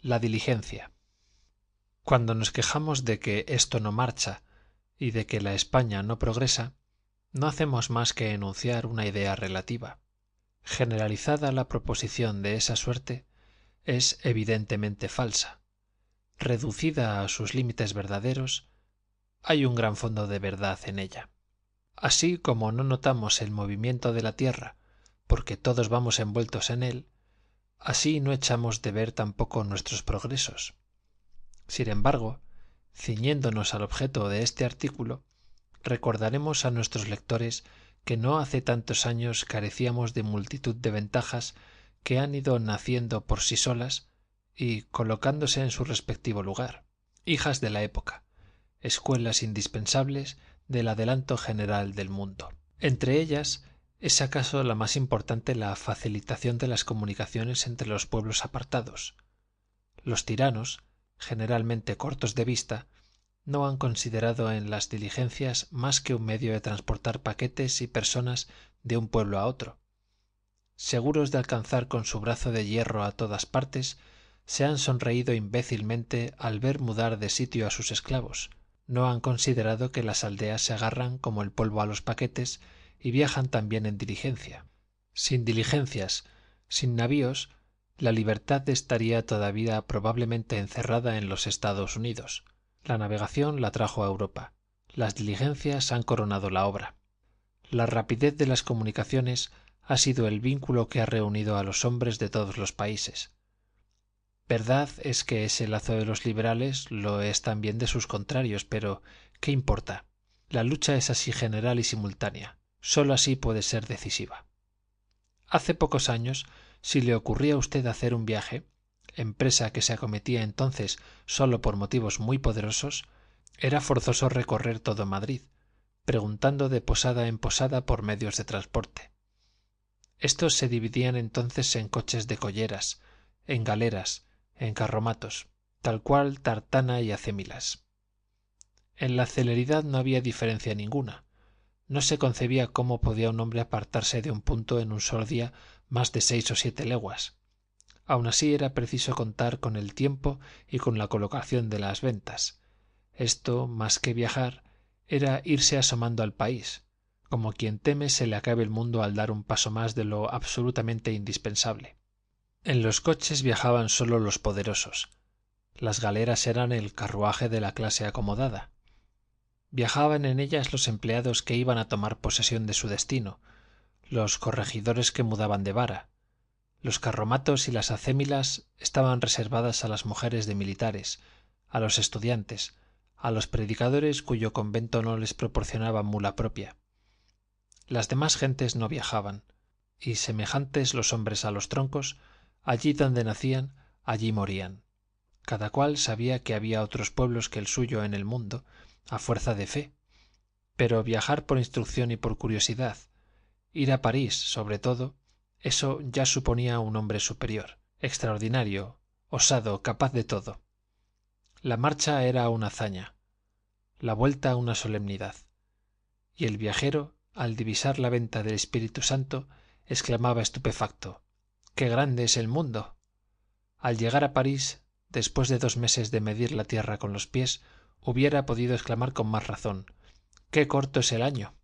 La diligencia. Cuando nos quejamos de que esto no marcha y de que la España no progresa, no hacemos más que enunciar una idea relativa. Generalizada la proposición de esa suerte, es evidentemente falsa. Reducida a sus límites verdaderos, hay un gran fondo de verdad en ella. Así como no notamos el movimiento de la tierra, porque todos vamos envueltos en él, así no echamos de ver tampoco nuestros progresos. Sin embargo, ciñéndonos al objeto de este artículo, recordaremos a nuestros lectores que no hace tantos años carecíamos de multitud de ventajas que han ido naciendo por sí solas y colocándose en su respectivo lugar, hijas de la época, escuelas indispensables del adelanto general del mundo. Entre ellas, es acaso la más importante la facilitación de las comunicaciones entre los pueblos apartados. Los tiranos, generalmente cortos de vista, no han considerado en las diligencias más que un medio de transportar paquetes y personas de un pueblo a otro. Seguros de alcanzar con su brazo de hierro a todas partes, se han sonreído imbécilmente al ver mudar de sitio a sus esclavos. No han considerado que las aldeas se agarran como el polvo a los paquetes y viajan también en diligencia. Sin diligencias, sin navíos, la libertad estaría todavía probablemente encerrada en los Estados Unidos. La navegación la trajo a Europa. Las diligencias han coronado la obra. La rapidez de las comunicaciones ha sido el vínculo que ha reunido a los hombres de todos los países. Verdad es que ese lazo de los liberales lo es también de sus contrarios, pero ¿qué importa? La lucha es así general y simultánea. Sólo así puede ser decisiva. Hace pocos años, si le ocurría a usted hacer un viaje, empresa que se acometía entonces sólo por motivos muy poderosos, era forzoso recorrer todo Madrid, preguntando de posada en posada por medios de transporte. Estos se dividían entonces en coches de colleras, en galeras, en carromatos, tal cual tartana y acémilas. En la celeridad no había diferencia ninguna. No se concebía cómo podía un hombre apartarse de un punto en un solo día más de 6 o 7 leguas. Aun así era preciso contar con el tiempo y con la colocación de las ventas. Esto, más que viajar, era irse asomando al país, como quien teme se le acabe el mundo al dar un paso más de lo absolutamente indispensable. En los coches viajaban sólo los poderosos. Las galeras eran el carruaje de la clase acomodada. Viajaban en ellas los empleados que iban a tomar posesión de su destino, los corregidores que mudaban de vara. Los carromatos y las acémilas estaban reservadas a las mujeres de militares, a los estudiantes, a los predicadores cuyo convento no les proporcionaba mula propia. Las demás gentes no viajaban, y semejantes los hombres a los troncos, allí donde nacían, allí morían. Cada cual sabía que había otros pueblos que el suyo en el mundo, a fuerza de fe, pero viajar por instrucción y por curiosidad, ir a París, sobre todo, eso ya suponía un hombre superior, extraordinario, osado, capaz de todo. La marcha era una hazaña, la vuelta una solemnidad, y el viajero, al divisar la venta del Espíritu Santo, exclamaba estupefacto: ¡qué grande es el mundo! Al llegar a París, después de 2 meses de medir la tierra con los pies, hubiera podido exclamar con más razón: ¡qué corto es el año!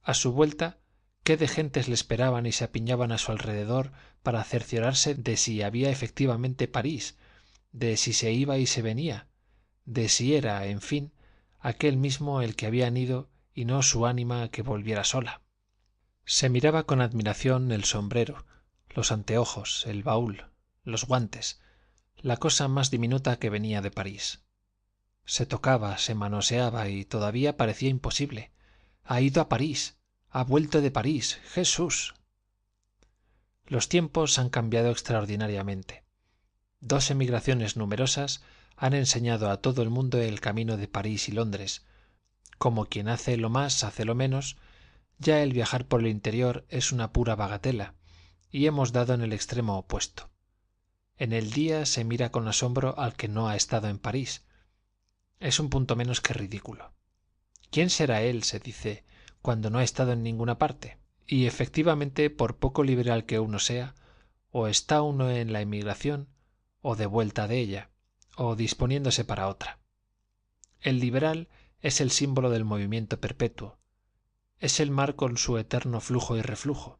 A su vuelta, qué de gentes le esperaban y se apiñaban a su alrededor para cerciorarse de si había efectivamente París, de si se iba y se venía, de si era, en fin, aquel mismo el que habían ido y no su ánima que volviera sola. Se miraba con admiración el sombrero, los anteojos, el baúl, los guantes, la cosa más diminuta que venía de París. Se tocaba, se manoseaba y todavía parecía imposible. Ha ido a París, ha vuelto de París, Jesús. Los tiempos han cambiado extraordinariamente. 2 emigraciones numerosas han enseñado a todo el mundo el camino de París y Londres. Como quien hace lo más, hace lo menos, ya el viajar por el interior es una pura bagatela, y hemos dado en el extremo opuesto. En el día se mira con asombro al que no ha estado en París. Es un punto menos que ridículo. ¿Quién será él, se dice, cuando no ha estado en ninguna parte? Y efectivamente, por poco liberal que uno sea, o está uno en la emigración, o de vuelta de ella, o disponiéndose para otra. El liberal es el símbolo del movimiento perpetuo, es el mar con su eterno flujo y reflujo.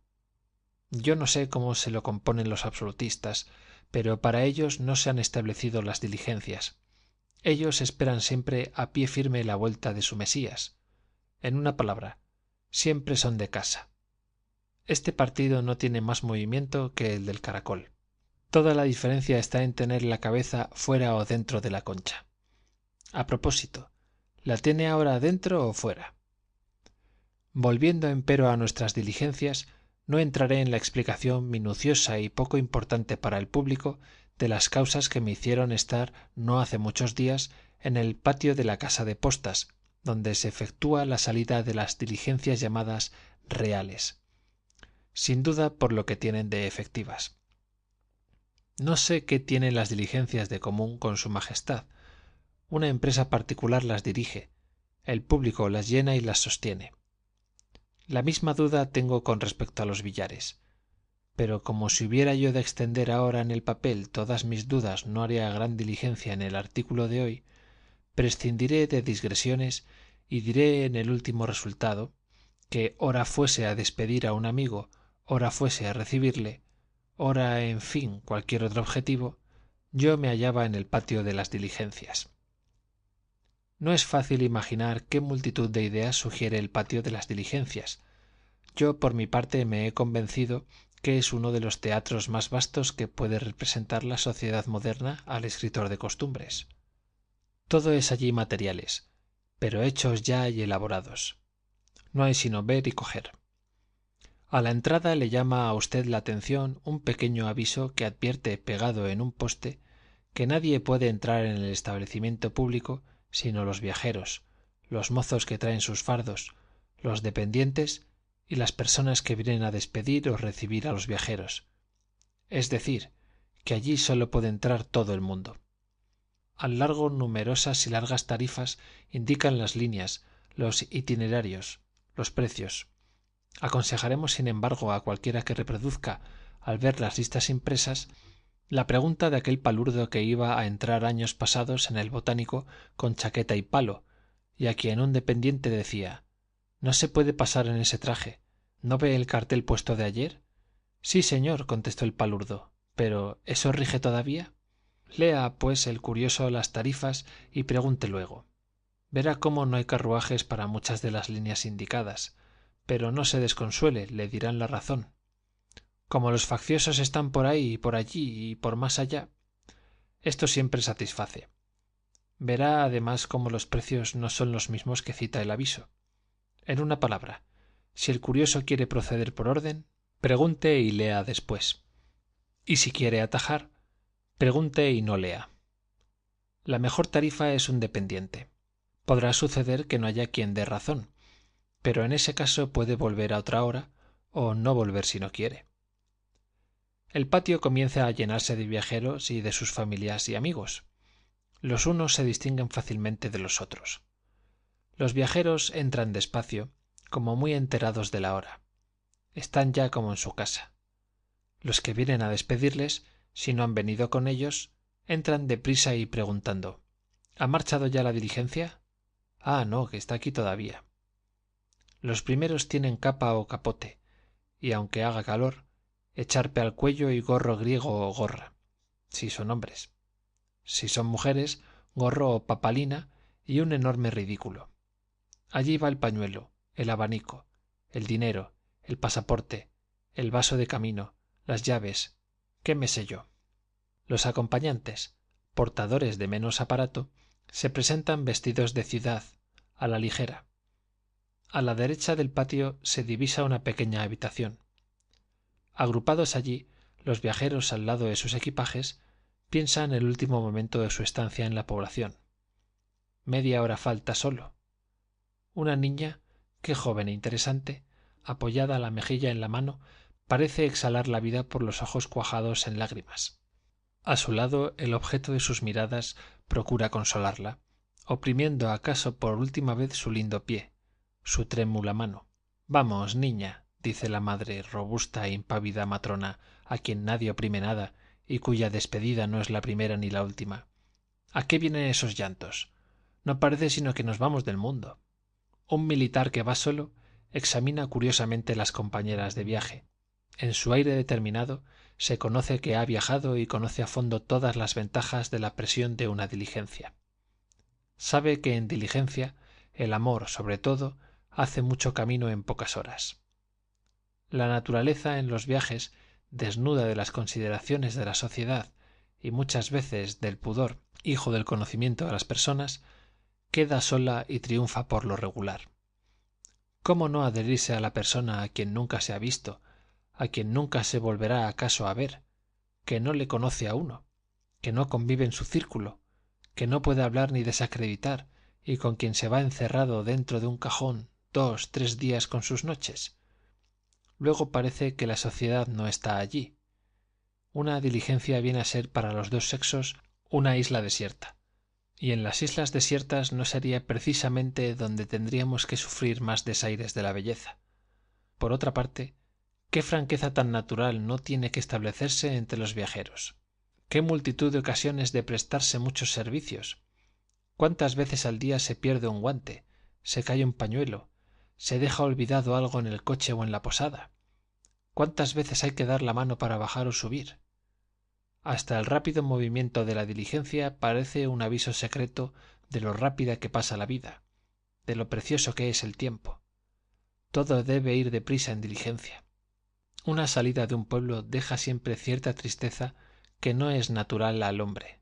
Yo no sé cómo se lo componen los absolutistas, pero para ellos no se han establecido las diligencias. Ellos esperan siempre a pie firme la vuelta de su Mesías. En una palabra, siempre son de casa. Este partido no tiene más movimiento que el del caracol. Toda la diferencia está en tener la cabeza fuera o dentro de la concha. A propósito, ¿la tiene ahora dentro o fuera? Volviendo empero a nuestras diligencias, no entraré en la explicación minuciosa y poco importante para el público de las causas que me hicieron estar no hace muchos días en el patio de la casa de postas, donde se efectúa la salida de las diligencias llamadas reales, sin duda por lo que tienen de efectivas. No sé qué tienen las diligencias de común con su majestad. Una empresa particular las dirige, el público las llena y las sostiene. La misma duda tengo con respecto a los billares, pero como si hubiera yo de extender ahora en el papel todas mis dudas no haría gran diligencia en el artículo de hoy, prescindiré de digresiones y diré en el último resultado que ora fuese a despedir a un amigo, ora fuese a recibirle, ora en fin cualquier otro objetivo, yo me hallaba en el patio de las diligencias. No es fácil imaginar qué multitud de ideas sugiere el patio de las diligencias. Yo por mi parte me he convencido que es uno de los teatros más vastos que puede representar la sociedad moderna al escritor de costumbres. Todo es allí materiales, pero hechos ya y elaborados. No hay sino ver y coger. A la entrada le llama a usted la atención un pequeño aviso que advierte pegado en un poste que nadie puede entrar en el establecimiento público sino los viajeros, los mozos que traen sus fardos, los dependientes y las personas que vienen a despedir o recibir a los viajeros. Es decir, que allí sólo puede entrar todo el mundo. Al largo numerosas y largas tarifas indican las líneas, los itinerarios, los precios. Aconsejaremos, sin embargo, a cualquiera que reproduzca, al ver las listas impresas, la pregunta de aquel palurdo que iba a entrar años pasados en el Botánico con chaqueta y palo, y a quien un dependiente decía: «¿No se puede pasar en ese traje? ¿No ve el cartel puesto de ayer?» «Sí, señor», contestó el palurdo, «pero ¿eso rige todavía?» Lea, pues, el curioso las tarifas y pregunte luego. Verá cómo no hay carruajes para muchas de las líneas indicadas, pero no se desconsuele, le dirán la razón. Como los facciosos están por ahí y por allí y por más allá, esto siempre satisface. Verá además cómo los precios no son los mismos que cita el aviso. En una palabra, si el curioso quiere proceder por orden, pregunte y lea después. Y si quiere atajar, pregunte y no lea. La mejor tarifa es un dependiente. Podrá suceder que no haya quien dé razón, pero en ese caso puede volver a otra hora o no volver si no quiere. El patio comienza a llenarse de viajeros y de sus familias y amigos. Los unos se distinguen fácilmente de los otros. Los viajeros entran despacio, como muy enterados de la hora. Están ya como en su casa. Los que vienen a despedirles, si no han venido con ellos, entran deprisa y preguntando: ¿ha marchado ya la diligencia? Ah, no, que está aquí todavía. Los primeros tienen capa o capote, y aunque haga calor, echarpe al cuello y gorro griego o gorra, si son hombres. Si son mujeres, gorro o papalina y un enorme ridículo. Allí va el pañuelo, el abanico, el dinero, el pasaporte, el vaso de camino, las llaves, qué me sé yo. Los acompañantes, portadores de menos aparato, se presentan vestidos de ciudad, a la ligera. A la derecha del patio se divisa una pequeña habitación. Agrupados allí, los viajeros al lado de sus equipajes piensan el último momento de su estancia en la población. Media hora falta solo. Una niña, qué joven e interesante, apoyada la mejilla en la mano, parece exhalar la vida por los ojos cuajados en lágrimas. A su lado, el objeto de sus miradas procura consolarla, oprimiendo acaso por última vez su lindo pie, su trémula mano. «Vamos, niña», dice la madre, robusta e impávida matrona, a quien nadie oprime nada y cuya despedida no es la primera ni la última. ¿A qué vienen esos llantos? No parece sino que nos vamos del mundo. Un militar que va solo examina curiosamente las compañeras de viaje. En su aire determinado se conoce que ha viajado y conoce a fondo todas las ventajas de la presión de una diligencia. Sabe que en diligencia el amor, sobre todo, hace mucho camino en pocas horas. La naturaleza en los viajes, desnuda de las consideraciones de la sociedad y muchas veces del pudor, hijo del conocimiento de las personas, queda sola y triunfa por lo regular. ¿Cómo no adherirse a la persona a quien nunca se ha visto, a quien nunca se volverá acaso a ver, que no le conoce a uno, que no convive en su círculo, que no puede hablar ni desacreditar, y con quien se va encerrado dentro de un cajón 2, 3 días con sus noches? Luego parece que la sociedad no está allí. Una diligencia viene a ser para los dos sexos una isla desierta, y en las islas desiertas no sería precisamente donde tendríamos que sufrir más desaires de la belleza. Por otra parte, ¿qué franqueza tan natural no tiene que establecerse entre los viajeros? ¿Qué multitud de ocasiones de prestarse muchos servicios? ¿Cuántas veces al día se pierde un guante, se cae un pañuelo, se deja olvidado algo en el coche o en la posada? ¿Cuántas veces hay que dar la mano para bajar o subir? Hasta el rápido movimiento de la diligencia parece un aviso secreto de lo rápida que pasa la vida, de lo precioso que es el tiempo. Todo debe ir deprisa en diligencia. Una salida de un pueblo deja siempre cierta tristeza que no es natural al hombre.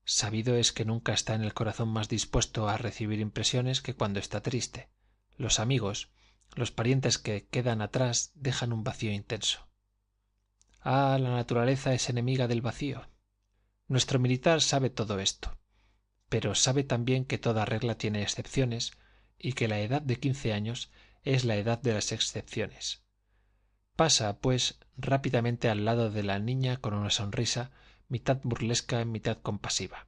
Sabido es que nunca está en el corazón más dispuesto a recibir impresiones que cuando está triste. Los amigos, los parientes que quedan atrás dejan un vacío intenso. Ah, la naturaleza es enemiga del vacío. Nuestro militar sabe todo esto, pero sabe también que toda regla tiene excepciones y que la edad de 15 años es la edad de las excepciones. Pasa, pues, rápidamente al lado de la niña con una sonrisa mitad burlesca, mitad compasiva.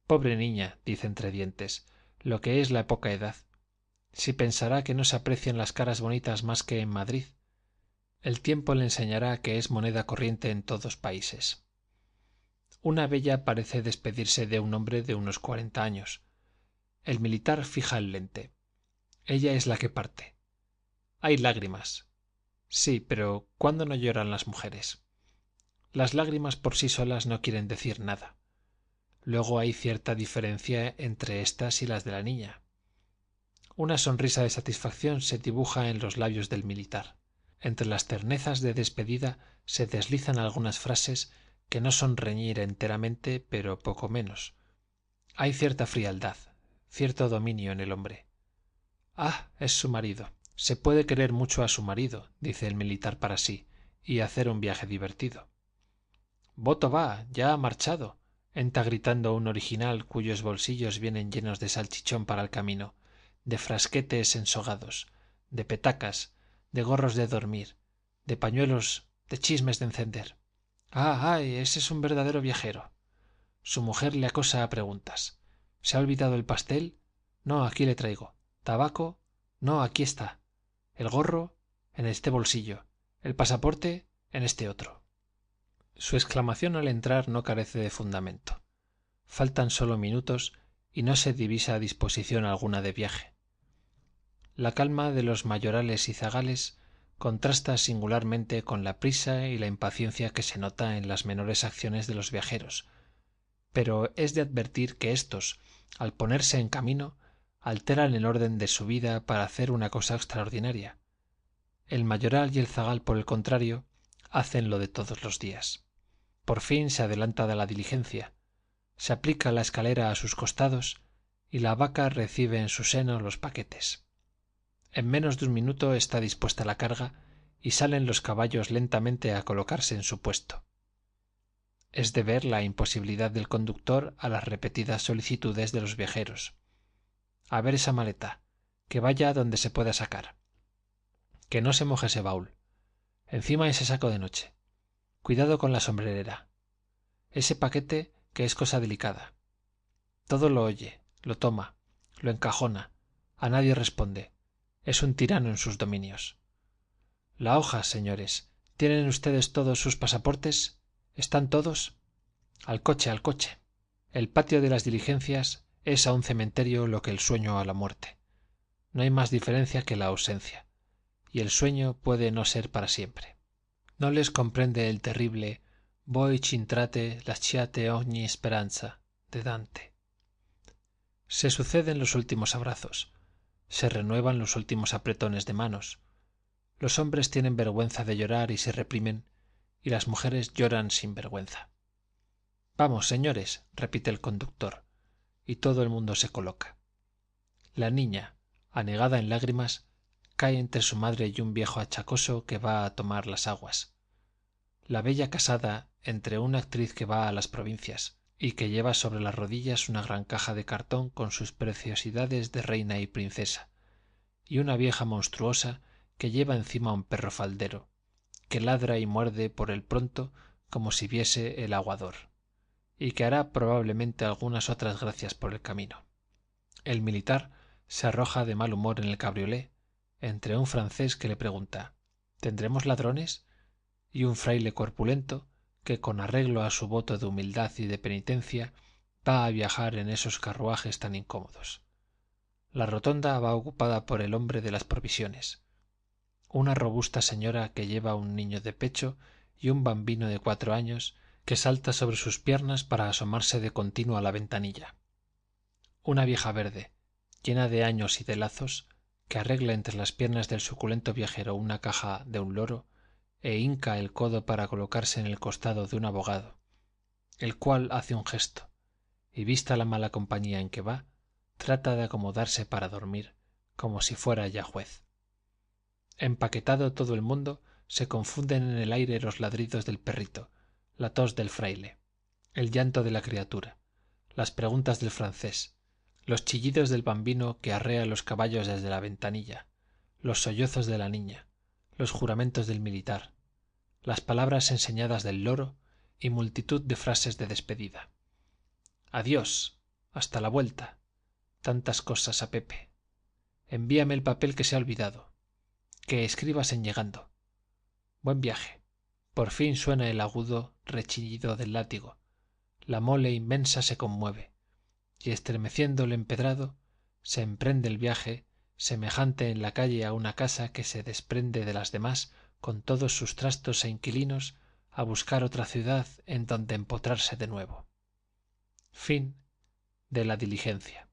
Pobre niña, dice entre dientes, lo que es la poca edad. Si pensará que no se aprecian las caras bonitas más que en Madrid. El tiempo le enseñará que es moneda corriente en todos países. Una bella parece despedirse de un hombre de unos 40 años. El militar fija el lente. Ella es la que parte. Hay lágrimas. Sí, pero ¿cuándo no lloran las mujeres? Las lágrimas por sí solas no quieren decir nada. Luego hay cierta diferencia entre éstas y las de la niña. Una sonrisa de satisfacción se dibuja en los labios del militar. Entre las ternezas de despedida se deslizan algunas frases que no son reñir enteramente, pero poco menos. Hay cierta frialdad, cierto dominio en el hombre. Ah, es su marido. Se puede querer mucho a su marido, dice el militar para sí, y hacer un viaje divertido. Voto va, ya ha marchado, entra gritando un original cuyos bolsillos vienen llenos de salchichón para el camino, de frasquetes ensogados, de petacas, de gorros de dormir, de pañuelos, de chismes de encender. Ah, ay, ese es un verdadero viajero. Su mujer le acosa a preguntas. ¿Se ha olvidado el pastel? No, aquí le traigo. ¿Tabaco? No, aquí está. El gorro en este bolsillo. El pasaporte en este otro. Su exclamación al entrar no carece de fundamento. Faltan solo minutos y no se divisa disposición alguna de viaje. La calma de los mayorales y zagales contrasta singularmente con la prisa y la impaciencia que se nota en las menores acciones de los viajeros, pero es de advertir que éstos, al ponerse en camino, alteran el orden de su vida para hacer una cosa extraordinaria. El mayoral y el zagal, por el contrario, hacen lo de todos los días. Por fin se adelanta de la diligencia, se aplica la escalera a sus costados y la vaca recibe en su seno los paquetes. En menos de un minuto está dispuesta la carga y salen los caballos lentamente a colocarse en su puesto. Es de ver la imposibilidad del conductor a las repetidas solicitudes de los viajeros. A ver esa maleta, que vaya donde se pueda sacar. Que no se moje ese baúl. Encima ese saco de noche. Cuidado con la sombrerera. Ese paquete que es cosa delicada. Todo lo oye, lo toma, lo encajona, a nadie responde. Es un tirano en sus dominios. La hoja, señores. ¿Tienen ustedes todos sus pasaportes? ¿Están todos? Al coche, al coche. El patio de las diligencias es a un cementerio lo que el sueño a la muerte. No hay más diferencia que la ausencia, y el sueño puede no ser para siempre. No les comprende el terrible «Voi c'intrate lasciate ogni speranza» de Dante. Se suceden los últimos abrazos, se renuevan los últimos apretones de manos. Los hombres tienen vergüenza de llorar y se reprimen, y las mujeres lloran sin vergüenza. Vamos, señores, repite el conductor, y todo el mundo se coloca. La niña, anegada en lágrimas, cae entre su madre y un viejo achacoso que va a tomar las aguas. La bella casada entre una actriz que va a las provincias y que lleva sobre las rodillas una gran caja de cartón con sus preciosidades de reina y princesa, y una vieja monstruosa que lleva encima un perro faldero, que ladra y muerde por el pronto como si viese el aguador, y que hará probablemente algunas otras gracias por el camino. El militar se arroja de mal humor en el cabriolé, entre un francés que le pregunta ¿tendremos ladrones? Y un fraile corpulento que, con arreglo a su voto de humildad y de penitencia, va a viajar en esos carruajes tan incómodos. La rotonda va ocupada por el hombre de las provisiones, una robusta señora que lleva un niño de pecho y un bambino de 4 años que salta sobre sus piernas para asomarse de continuo a la ventanilla. Una vieja verde, llena de años y de lazos, que arregla entre las piernas del suculento viajero una caja de un loro, e hinca el codo para colocarse en el costado de un abogado, el cual hace un gesto, y vista la mala compañía en que va, trata de acomodarse para dormir, como si fuera ya juez. Empaquetado todo el mundo, se confunden en el aire los ladridos del perrito, la tos del fraile, el llanto de la criatura, las preguntas del francés, los chillidos del bambino que arrea los caballos desde la ventanilla, los sollozos de la niña, los juramentos del militar, las palabras enseñadas del loro y multitud de frases de despedida. Adiós, hasta la vuelta, tantas cosas a Pepe. Envíame el papel que se ha olvidado. Que escribas en llegando. Buen viaje. Por fin suena el agudo rechillido del látigo. La mole inmensa se conmueve, y estremeciendo el empedrado, se emprende el viaje, semejante en la calle a una casa que se desprende de las demás con todos sus trastos e inquilinos, a buscar otra ciudad en donde empotrarse de nuevo. Fin de la diligencia.